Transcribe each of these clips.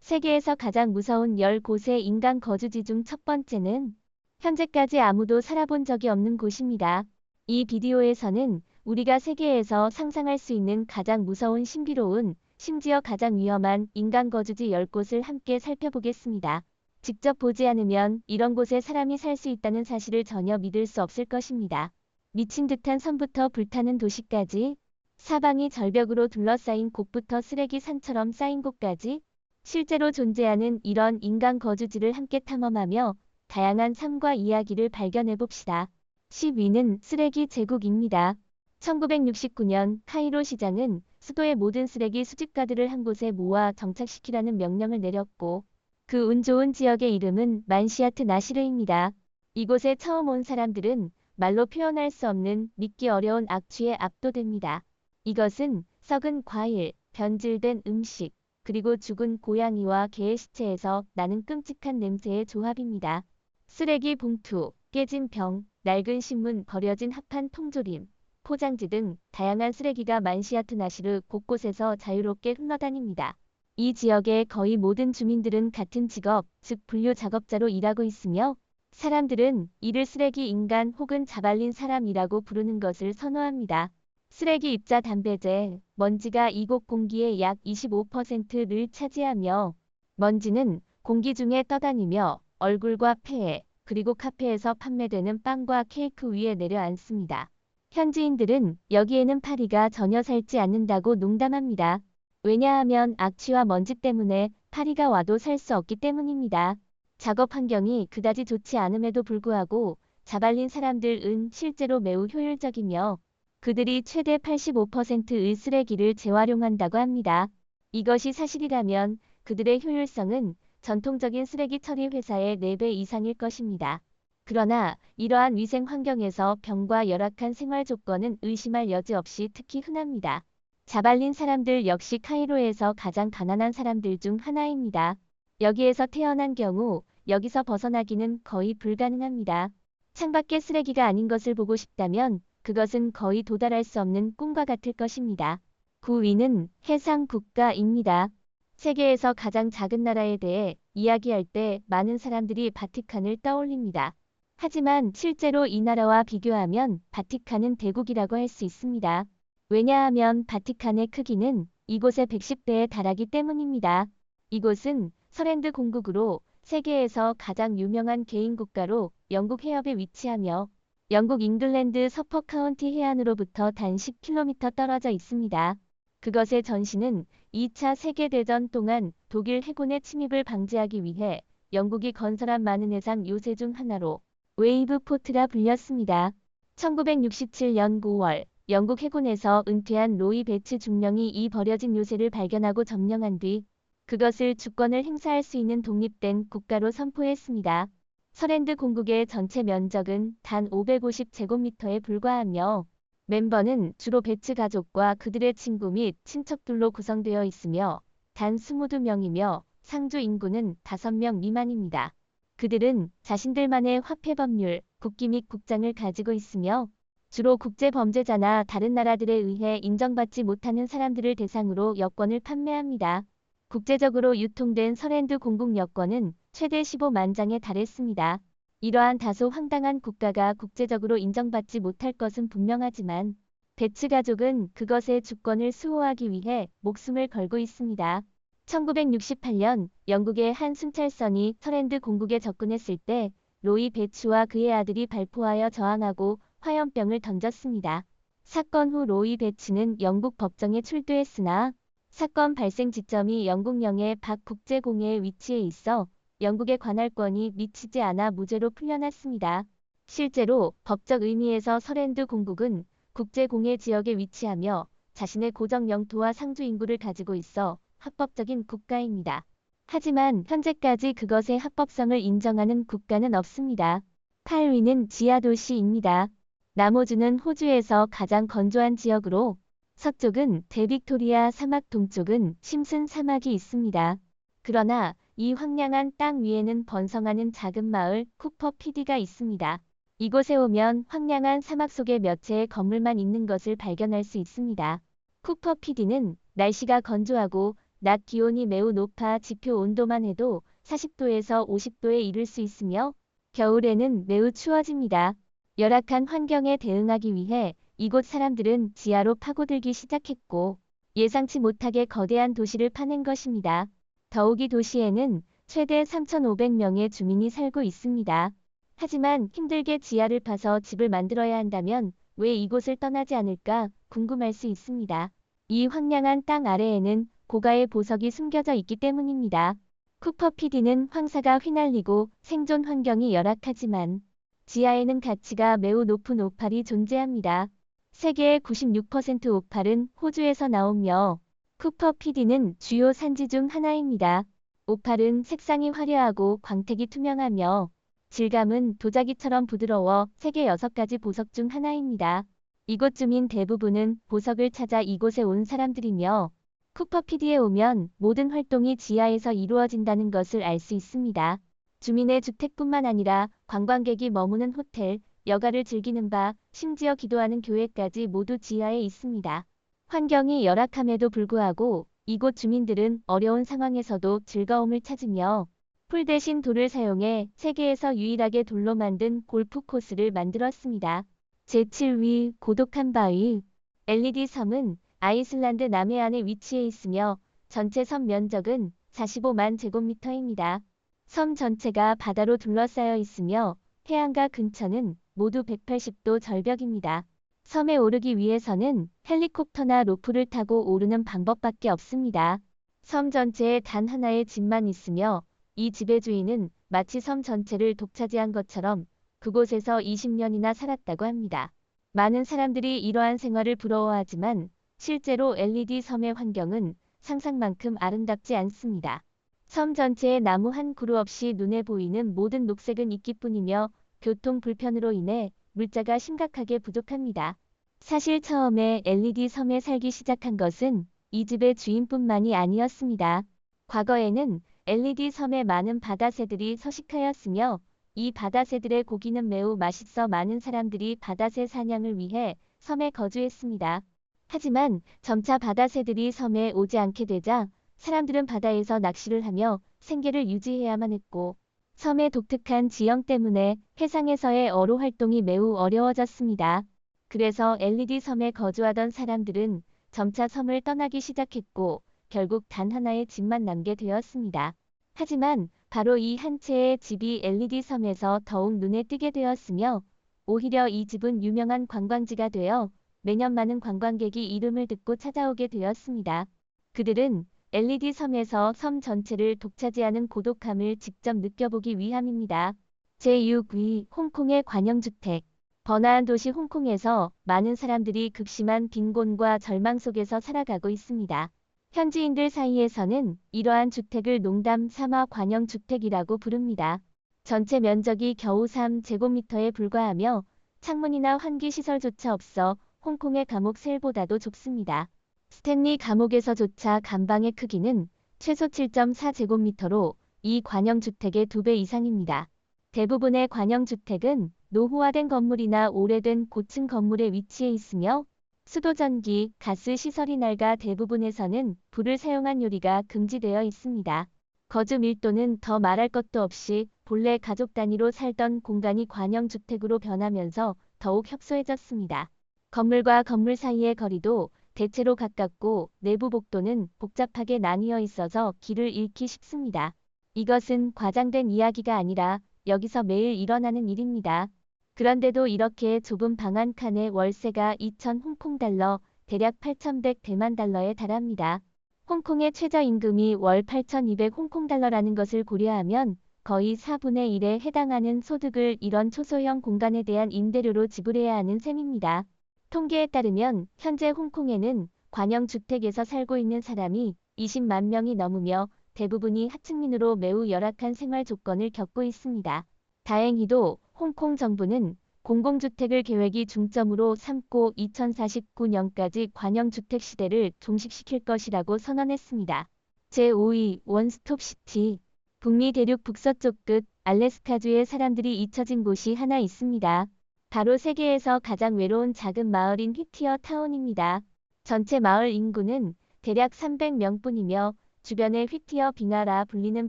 세계에서 가장 무서운 10곳의 인간 거주지 중 첫 번째는 현재까지 아무도 살아본 적이 없는 곳입니다. 이 비디오에서는 우리가 세계에서 상상할 수 있는 가장 무서운 신비로운, 심지어 가장 위험한 인간 거주지 10곳을 함께 살펴보겠습니다. 직접 보지 않으면 이런 곳에 사람이 살 수 있다는 사실을 전혀 믿을 수 없을 것입니다. 미친 듯한 섬부터 불타는 도시까지, 사방이 절벽으로 둘러싸인 곳부터 쓰레기 산처럼 쌓인 곳까지, 실제로 존재하는 이런 인간 거주지를 함께 탐험하며 다양한 삶과 이야기를 발견해 봅시다. 10위는 쓰레기 제국입니다. 1969년 카이로 시장은 수도의 모든 쓰레기 수집가들을 한 곳에 모아 정착시키라는 명령을 내렸고, 그 운 좋은 지역의 이름은 만시아트 나시르입니다. 이곳에 처음 온 사람들은 말로 표현할 수 없는 믿기 어려운 악취에 압도됩니다. 이것은 썩은 과일, 변질된 음식, 그리고 죽은 고양이와 개의 시체에서 나는 끔찍한 냄새의 조합입니다. 쓰레기 봉투, 깨진 병, 낡은 신문, 버려진 합판 통조림, 포장지 등 다양한 쓰레기가 만시아트 나시르 곳곳에서 자유롭게 흘러다닙니다. 이 지역의 거의 모든 주민들은 같은 직업, 즉 분류 작업자로 일하고 있으며, 사람들은 이를 쓰레기 인간 혹은 자발린 사람이라고 부르는 것을 선호합니다. 쓰레기 입자 담배제, 먼지가 이곳 공기의 약 25%를 차지하며, 먼지는 공기 중에 떠다니며 얼굴과 폐에, 그리고 카페에서 판매되는 빵과 케이크 위에 내려앉습니다. 현지인들은 여기에는 파리가 전혀 살지 않는다고 농담합니다. 왜냐하면 악취와 먼지 때문에 파리가 와도 살 수 없기 때문입니다. 작업 환경이 그다지 좋지 않음에도 불구하고 자발린 사람들은 실제로 매우 효율적이며, 그들이 최대 85%의 쓰레기를 재활용한다고 합니다. 이것이 사실이라면 그들의 효율성은 전통적인 쓰레기 처리 회사의 4배 이상일 것입니다. 그러나 이러한 위생 환경에서 병과 열악한 생활 조건은 의심할 여지 없이 특히 흔합니다. 자발린 사람들 역시 카이로에서 가장 가난한 사람들 중 하나입니다. 여기에서 태어난 경우 여기서 벗어나기는 거의 불가능합니다. 창밖에 쓰레기가 아닌 것을 보고 싶다면 그것은 거의 도달할 수 없는 꿈과 같을 것입니다. 9위는 해상 국가입니다. 세계에서 가장 작은 나라에 대해 이야기할 때 많은 사람들이 바티칸을 떠올립니다. 하지만 실제로 이 나라와 비교하면 바티칸은 대국이라고 할 수 있습니다. 왜냐하면 바티칸의 크기는 이곳의 110배에 달하기 때문입니다. 이곳은 서랜드 공국으로 세계에서 가장 유명한 개인 국가로 영국 해협에 위치하며, 영국 잉글랜드 서퍼 카운티 해안으로부터 단 10km 떨어져 있습니다. 그것의 전신은 2차 세계대전 동안 독일 해군의 침입을 방지하기 위해 영국이 건설한 많은 해상 요새 중 하나로 웨이브 포트라 불렸습니다. 1967년 9월 영국 해군에서 은퇴한 로이 베츠 중령이 이 버려진 요새를 발견하고 점령한 뒤 그것을 주권을 행사할 수 있는 독립된 국가로 선포했습니다. 서랜드 공국의 전체 면적은 단 550제곱미터에 불과하며, 멤버는 주로 베츠 가족과 그들의 친구 및 친척들로 구성되어 있으며 단 22명이며 상주 인구는 5명 미만입니다. 그들은 자신들만의 화폐 법률, 국기 및 국장을 가지고 있으며 주로 국제범죄자나 다른 나라들에 의해 인정받지 못하는 사람들을 대상으로 여권을 판매합니다. 국제적으로 유통된 서랜드 공국 여권은 최대 15만 장에 달했습니다. 이러한 다소 황당한 국가가 국제적으로 인정받지 못할 것은 분명하지만 베츠 가족은 그것의 주권을 수호하기 위해 목숨을 걸고 있습니다. 1968년 영국의 한 순찰선이 서랜드 공국에 접근했을 때 로이 베츠와 그의 아들이 발포하여 저항하고 화염병을 던졌습니다. 사건 후 로이 베츠는 영국 법정에 출두했으나 사건 발생 지점이 영국령의 박 국제공회에 위치해 있어 영국의 관할권이 미치지 않아 무죄로 풀려났습니다. 실제로 법적 의미에서 서랜드 공국은 국제공회 지역에 위치하며 자신의 고정 영토와 상주 인구를 가지고 있어 합법적인 국가입니다. 하지만 현재까지 그것의 합법성을 인정하는 국가는 없습니다. 8위는 지하도시입니다. 남호주는 호주에서 가장 건조한 지역으로 서쪽은 대빅토리아 사막, 동쪽은 심슨 사막이 있습니다. 그러나 이 황량한 땅 위에는 번성하는 작은 마을 쿠퍼 피디가 있습니다. 이곳에 오면 황량한 사막 속에 몇 채의 건물만 있는 것을 발견할 수 있습니다. 쿠퍼 피디는 날씨가 건조하고 낮 기온이 매우 높아 지표 온도만 해도 40도에서 50도에 이를 수 있으며 겨울에는 매우 추워집니다. 열악한 환경에 대응하기 위해 이곳 사람들은 지하로 파고들기 시작했고 예상치 못하게 거대한 도시를 파낸 것입니다. 더욱이 도시에는 최대 3,500명의 주민이 살고 있습니다. 하지만 힘들게 지하를 파서 집을 만들어야 한다면 왜 이곳을 떠나지 않을까 궁금할 수 있습니다. 이 황량한 땅 아래에는 고가의 보석이 숨겨져 있기 때문입니다. 쿠퍼 PD는 황사가 휘날리고 생존 환경이 열악하지만 지하에는 가치가 매우 높은 오팔이 존재합니다. 세계의 96% 오팔은 호주에서 나오며 쿠퍼 PD는 주요 산지 중 하나입니다. 오팔은 색상이 화려하고 광택이 투명하며 질감은 도자기처럼 부드러워 세계 6가지 보석 중 하나입니다. 이곳 주민 대부분은 보석을 찾아 이곳에 온 사람들이며 쿠퍼 PD에 오면 모든 활동이 지하에서 이루어진다는 것을 알 수 있습니다. 주민의 주택뿐만 아니라 관광객이 머무는 호텔, 여가를 즐기는 바, 심지어 기도하는 교회까지 모두 지하에 있습니다. 환경이 열악함에도 불구하고 이곳 주민들은 어려운 상황에서도 즐거움을 찾으며 풀 대신 돌을 사용해 세계에서 유일하게 돌로 만든 골프 코스를 만들었습니다. 제7위 고독한 바위 LED 섬은 아이슬란드 남해안에 위치해 있으며 전체 섬 면적은 45만 제곱미터입니다. 섬 전체가 바다로 둘러싸여 있으며 해안가 근처는 모두 180도 절벽입니다. 섬에 오르기 위해서는 헬리콥터나 로프를 타고 오르는 방법밖에 없습니다. 섬 전체에 단 하나의 집만 있으며 이 집의 주인은 마치 섬 전체를 독차지한 것처럼 그곳에서 20년이나 살았다고 합니다. 많은 사람들이 이러한 생활을 부러워하지만 실제로 LED 섬의 환경은 상상만큼 아름답지 않습니다. 섬 전체에 나무 한 그루 없이 눈에 보이는 모든 녹색은 이끼뿐이며 교통 불편으로 인해 물자가 심각하게 부족합니다. 사실 처음에 LED 섬에 살기 시작한 것은 이 집의 주인뿐만이 아니었습니다. 과거에는 LED 섬에 많은 바다새들이 서식하였으며 이 바다새들의 고기는 매우 맛있어 많은 사람들이 바다새 사냥을 위해 섬에 거주했습니다. 하지만 점차 바다새들이 섬에 오지 않게 되자 사람들은 바다에서 낚시를 하며 생계를 유지해야만 했고 섬의 독특한 지형 때문에 해상에서의 어로 활동이 매우 어려워졌습니다. 그래서 LED 섬에 거주하던 사람들은 점차 섬을 떠나기 시작했고 결국 단 하나의 집만 남게 되었습니다. 하지만 바로 이 한 채의 집이 LED 섬에서 더욱 눈에 띄게 되었으며 오히려 이 집은 유명한 관광지가 되어 매년 많은 관광객이 이름을 듣고 찾아오게 되었습니다. 그들은 LED 섬에서 섬 전체를 독차지하는 고독함을 직접 느껴보기 위함입니다. 제6위 홍콩의 관영주택 번화한 도시 홍콩에서 많은 사람들이 극심한 빈곤과 절망 속에서 살아가고 있습니다. 현지인들 사이에서는 이러한 주택을 농담 삼아 관영주택이라고 부릅니다. 전체 면적이 겨우 3제곱미터에 불과하며 창문이나 환기시설조차 없어 홍콩의 감옥 셀보다도 좁습니다. 스탠리 감옥에서조차 감방의 크기는 최소 7.4제곱미터로 이 관영주택의 2배 이상입니다. 대부분의 관영주택은 노후화된 건물이나 오래된 고층 건물에 위치해 있으며 수도, 전기, 가스 시설이 낡아 대부분에서는 불을 사용한 요리가 금지되어 있습니다. 거주 밀도는 더 말할 것도 없이 본래 가족 단위로 살던 공간이 관영주택으로 변하면서 더욱 협소해졌습니다. 건물과 건물 사이의 거리도 대체로 가깝고 내부 복도는 복잡하게 나뉘어 있어서 길을 잃기 쉽습니다. 이것은 과장된 이야기가 아니라 여기서 매일 일어나는 일입니다. 그런데도 이렇게 좁은 방 한 칸의 월세가 2,000 홍콩 달러, 대략 8,100대만 달러에 달합니다. 홍콩의 최저임금이 월 8,200 홍콩 달러라는 것을 고려하면 거의 4분의 1에 해당하는 소득을 이런 초소형 공간에 대한 임대료로 지불해야 하는 셈입니다. 통계에 따르면 현재 홍콩에는 관영주택에서 살고 있는 사람이 20만 명이 넘으며 대부분이 하층민으로 매우 열악한 생활 조건을 겪고 있습니다. 다행히도 홍콩 정부는 공공주택을 계획이 중점으로 삼고 2049년까지 관영주택 시대를 종식시킬 것이라고 선언했습니다. 제5위 원스톱시티 북미 대륙 북서쪽 끝 알래스카주에 사람들이 잊혀진 곳이 하나 있습니다. 바로 세계에서 가장 외로운 작은 마을인 휘티어 타운입니다. 전체 마을 인구는 대략 300명뿐이며 주변에 휘티어 빙하라 불리는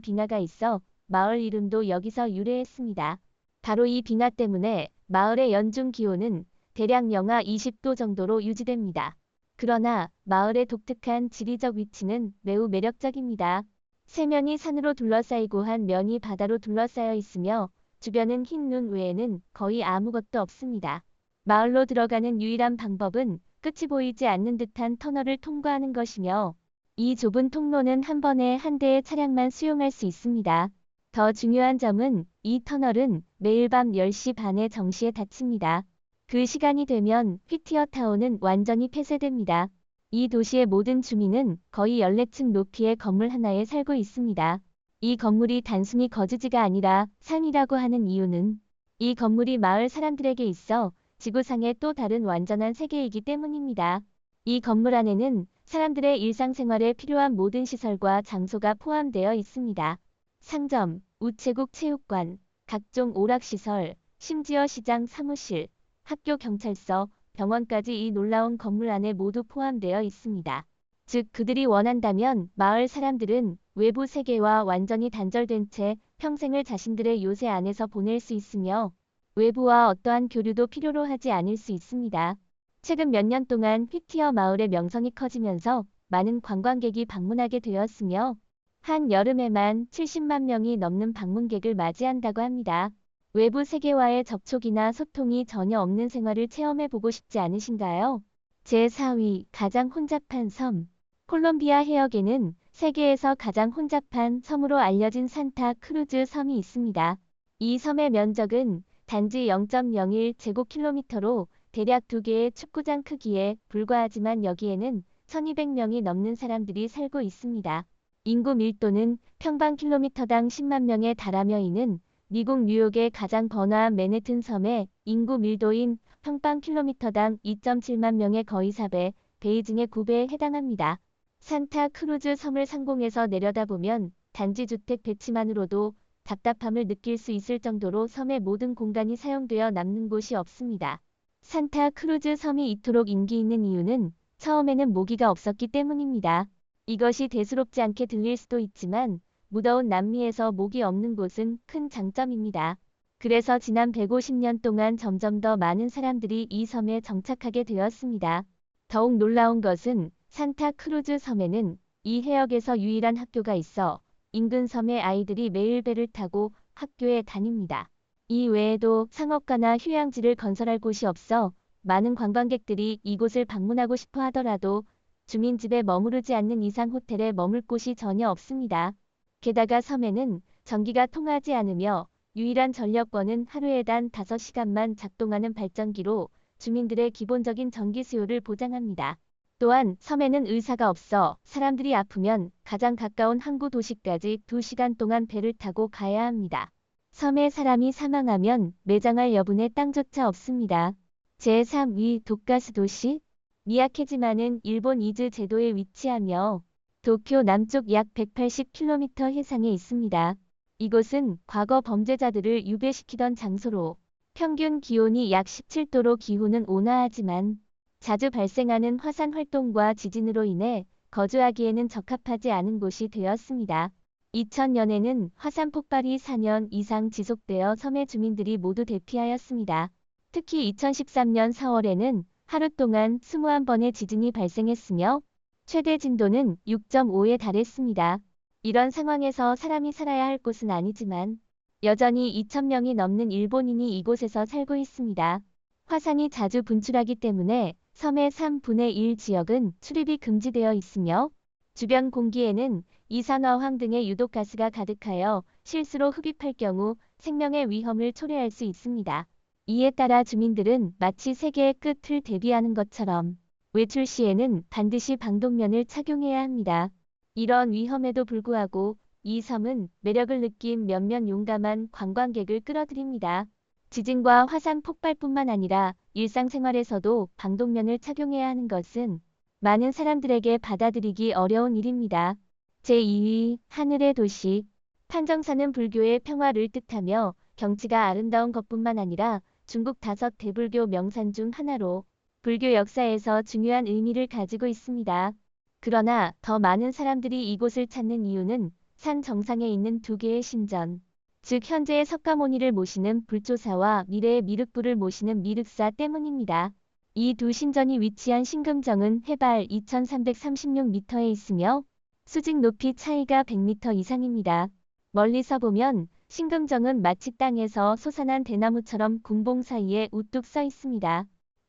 빙하가 있어 마을 이름도 여기서 유래했습니다. 바로 이 빙하 때문에 마을의 연중 기온은 대략 영하 20도 정도로 유지됩니다. 그러나 마을의 독특한 지리적 위치는 매우 매력적입니다. 세면이 산으로 둘러싸이고 한 면이 바다로 둘러싸여 있으며 주변은 흰 눈 외에는 거의 아무것도 없습니다. 마을로 들어가는 유일한 방법은 끝이 보이지 않는 듯한 터널을 통과하는 것이며 이 좁은 통로는 한 번에 한 대의 차량만 수용할 수 있습니다. 더 중요한 점은 이 터널은 매일 밤 10시 반에 정시에 닫힙니다. 그 시간이 되면 휘티어 타운은 완전히 폐쇄됩니다. 이 도시의 모든 주민은 거의 14층 높이의 건물 하나에 살고 있습니다. 이 건물이 단순히 거주지가 아니라 삶이라고 하는 이유는 이 건물이 마을 사람들에게 있어 지구상의 또 다른 완전한 세계이기 때문입니다. 이 건물 안에는 사람들의 일상생활에 필요한 모든 시설과 장소가 포함되어 있습니다. 상점, 우체국 체육관, 각종 오락시설, 심지어 시장 사무실, 학교 경찰서, 병원까지 이 놀라운 건물 안에 모두 포함되어 있습니다. 즉 그들이 원한다면 마을 사람들은 외부 세계와 완전히 단절된 채 평생을 자신들의 요새 안에서 보낼 수 있으며 외부와 어떠한 교류도 필요로 하지 않을 수 있습니다. 최근 몇 년 동안 휘티어 마을의 명성이 커지면서 많은 관광객이 방문하게 되었으며 한 여름에만 70만 명이 넘는 방문객을 맞이한다고 합니다. 외부 세계와의 접촉이나 소통이 전혀 없는 생활을 체험해보고 싶지 않으신가요? 제4위 가장 혼잡한 섬. 콜롬비아 해역에는 세계에서 가장 혼잡한 섬으로 알려진 산타 크루즈 섬이 있습니다. 이 섬의 면적은 단지 0.01제곱킬로미터로 대략 2개의 축구장 크기에 불과하지만 여기에는 1200명이 넘는 사람들이 살고 있습니다. 인구 밀도는 평방킬로미터당 10만 명에 달하며 이는 미국 뉴욕의 가장 번화한 맨해튼 섬의 인구 밀도인 평방킬로미터당 2.7만 명의 거의 4배, 베이징의 9배에 해당합니다. 산타 크루즈 섬을 상공에서 내려다보면 단지 주택 배치만으로도 답답함을 느낄 수 있을 정도로 섬의 모든 공간이 사용되어 남는 곳이 없습니다. 산타 크루즈 섬이 이토록 인기 있는 이유는 처음에는 모기가 없었기 때문입니다. 이것이 대수롭지 않게 들릴 수도 있지만 무더운 남미에서 모기 없는 곳은 큰 장점입니다. 그래서 지난 150년 동안 점점 더 많은 사람들이 이 섬에 정착하게 되었습니다. 더욱 놀라운 것은 산타 크루즈 섬에는 이 해역에서 유일한 학교가 있어 인근 섬의 아이들이 매일 배를 타고 학교에 다닙니다. 이 외에도 상업가나 휴양지를 건설할 곳이 없어 많은 관광객들이 이곳을 방문하고 싶어 하더라도 주민집에 머무르지 않는 이상 호텔에 머물 곳이 전혀 없습니다. 게다가 섬에는 전기가 통하지 않으며 유일한 전력원은 하루에 단 5시간만 작동하는 발전기로 주민들의 기본적인 전기 수요를 보장합니다. 또한 섬에는 의사가 없어 사람들이 아프면 가장 가까운 항구 도시까지 2시간 동안 배를 타고 가야 합니다. 섬에 사람이 사망하면 매장할 여분의 땅조차 없습니다. 제3위 독가스 도시. 미야케지마는 일본 이즈 제도에 위치하며 도쿄 남쪽 약 180km 해상에 있습니다. 이곳은 과거 범죄자들을 유배시키던 장소로 평균 기온이 약 17도로 기후는 온화하지만 자주 발생하는 화산 활동과 지진으로 인해 거주하기에는 적합하지 않은 곳이 되었습니다. 2000년에는 화산 폭발이 4년 이상 지속되어 섬의 주민들이 모두 대피하였습니다. 특히 2013년 4월에는 하루 동안 21번의 지진이 발생했으며 최대 진도는 6.5에 달했습니다. 이런 상황에서 사람이 살아야 할 곳은 아니지만 여전히 2,000명이 넘는 일본인이 이곳에서 살고 있습니다. 화산이 자주 분출하기 때문에 섬의 3분의 1 지역은 출입이 금지되어 있으며 주변 공기에는 이산화황 등의 유독가스가 가득하여 실수로 흡입할 경우 생명의 위험을 초래할 수 있습니다. 이에 따라 주민들은 마치 세계의 끝을 대비하는 것처럼 외출 시에는 반드시 방독면을 착용해야 합니다. 이런 위험에도 불구하고 이 섬은 매력을 느낀 몇몇 용감한 관광객을 끌어들입니다. 지진과 화산 폭발뿐만 아니라 일상생활에서도 방독면을 착용해야 하는 것은 많은 사람들에게 받아들이기 어려운 일입니다. 제2위 하늘의 도시. 판정사는 불교의 평화를 뜻하며 경치가 아름다운 것뿐만 아니라 중국 5대불교 명산 중 하나로 불교 역사에서 중요한 의미를 가지고 있습니다. 그러나 더 많은 사람들이 이곳을 찾는 이유는 산 정상에 있는 두 개의 신전, 즉 현재의 석가모니를 모시는 불조사와 미래의 미륵부를 모시는 미륵사 때문입니다. 이 두 신전이 위치한 신금정은 해발 2336m에 있으며 수직 높이 차이가 100m 이상입니다. 멀리서 보면 신금정은 마치 땅에서 솟아난 대나무처럼 군봉 사이에 우뚝 서 있습니다.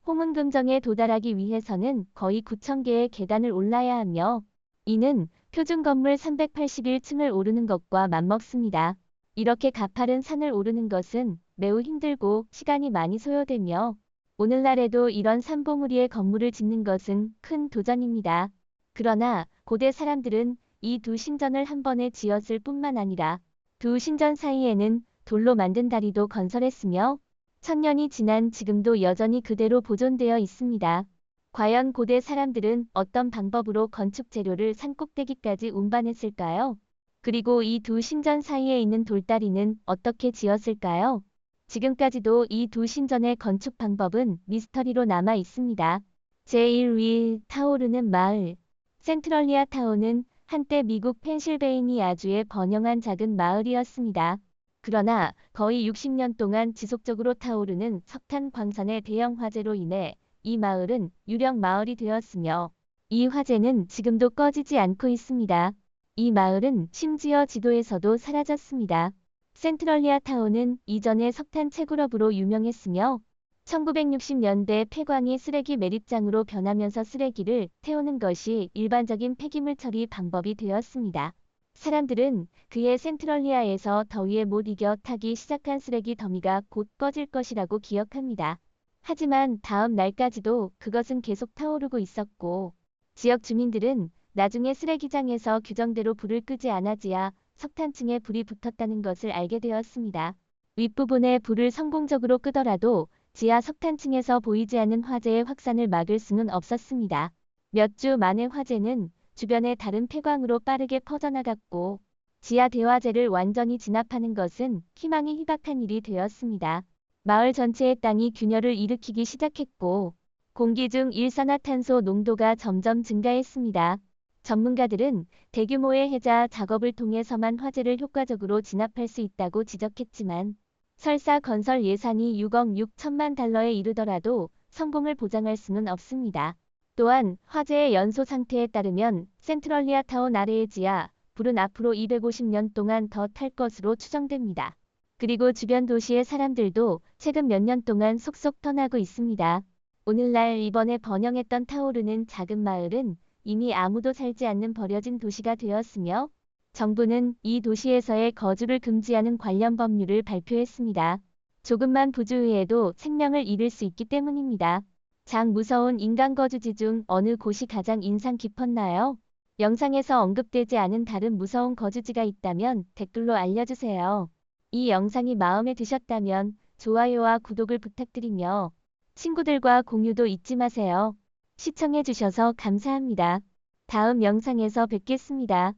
홍은금정에 도달하기 위해서는 거의 9,000개의 계단을 올라야 하며 이는 표준 건물 381층을 오르는 것과 맞먹습니다. 이렇게 가파른 산을 오르는 것은 매우 힘들고 시간이 많이 소요되며 오늘날에도 이런 산봉우리의 건물을 짓는 것은 큰 도전입니다. 그러나 고대 사람들은 이 두 신전을 한 번에 지었을 뿐만 아니라 두 신전 사이에는 돌로 만든 다리도 건설했으며 1000년이 지난 지금도 여전히 그대로 보존되어 있습니다. 과연 고대 사람들은 어떤 방법으로 건축 재료를 산 꼭대기까지 운반했을까요? 그리고 이 두 신전 사이에 있는 돌다리는 어떻게 지었을까요? 지금까지도 이 두 신전의 건축 방법은 미스터리로 남아 있습니다. 제1위 타오르는 마을. 센트럴리아 타운은 한때 미국 펜실베이니아주의 번영한 작은 마을이었습니다. 그러나 거의 60년 동안 지속적으로 타오르는 석탄 광산의 대형 화재로 인해 이 마을은 유령 마을이 되었으며 이 화재는 지금도 꺼지지 않고 있습니다. 이 마을은 심지어 지도에서도 사라졌습니다. 센트럴리아 타운은 이전에 석탄 채굴업으로 유명했으며 1960년대 폐광이 쓰레기 매립장으로 변하면서 쓰레기를 태우는 것이 일반적인 폐기물 처리 방법이 되었습니다. 사람들은 그의 센트럴리아에서 더위에 못 이겨 타기 시작한 쓰레기 더미가 곧 꺼질 것이라고 기억합니다. 하지만 다음 날까지도 그것은 계속 타오르고 있었고 지역 주민들은 나중에 쓰레기장에서 규정대로 불을 끄지 않아지야 석탄층에 불이 붙었다는 것을 알게 되었습니다. 윗부분에 불을 성공적으로 끄더라도 지하 석탄층에서 보이지 않는 화재의 확산을 막을 수는 없었습니다. 몇 주 만에 화재는 주변의 다른 폐광으로 빠르게 퍼져나갔고 지하 대화재를 완전히 진압하는 것은 희망이 희박한 일이 되었습니다. 마을 전체의 땅이 균열을 일으키기 시작했고 공기 중 일산화탄소 농도가 점점 증가했습니다. 전문가들은 대규모의 해자 작업을 통해서만 화재를 효과적으로 진압할 수 있다고 지적했지만 설사 건설 예산이 6억 6천만 달러에 이르더라도 성공을 보장할 수는 없습니다. 또한 화재의 연소 상태에 따르면 센트럴리아 타운 아래의 지하 불은 앞으로 250년 동안 더 탈 것으로 추정됩니다. 그리고 주변 도시의 사람들도 최근 몇 년 동안 속속 떠나고 있습니다. 오늘날 이번에 번영했던 타오르는 작은 마을은 이미 아무도 살지 않는 버려진 도시가 되었으며 정부는 이 도시에서의 거주를 금지하는 관련 법률을 발표했습니다. 조금만 부주의해도 생명을 잃을 수 있기 때문입니다. 장 무서운 인간 거주지 중 어느 곳이 가장 인상 깊었나요? 영상에서 언급되지 않은 다른 무서운 거주지가 있다면 댓글로 알려주세요. 이 영상이 마음에 드셨다면 좋아요와 구독을 부탁드리며 친구들과 공유도 잊지 마세요. 시청해주셔서 감사합니다. 다음 영상에서 뵙겠습니다.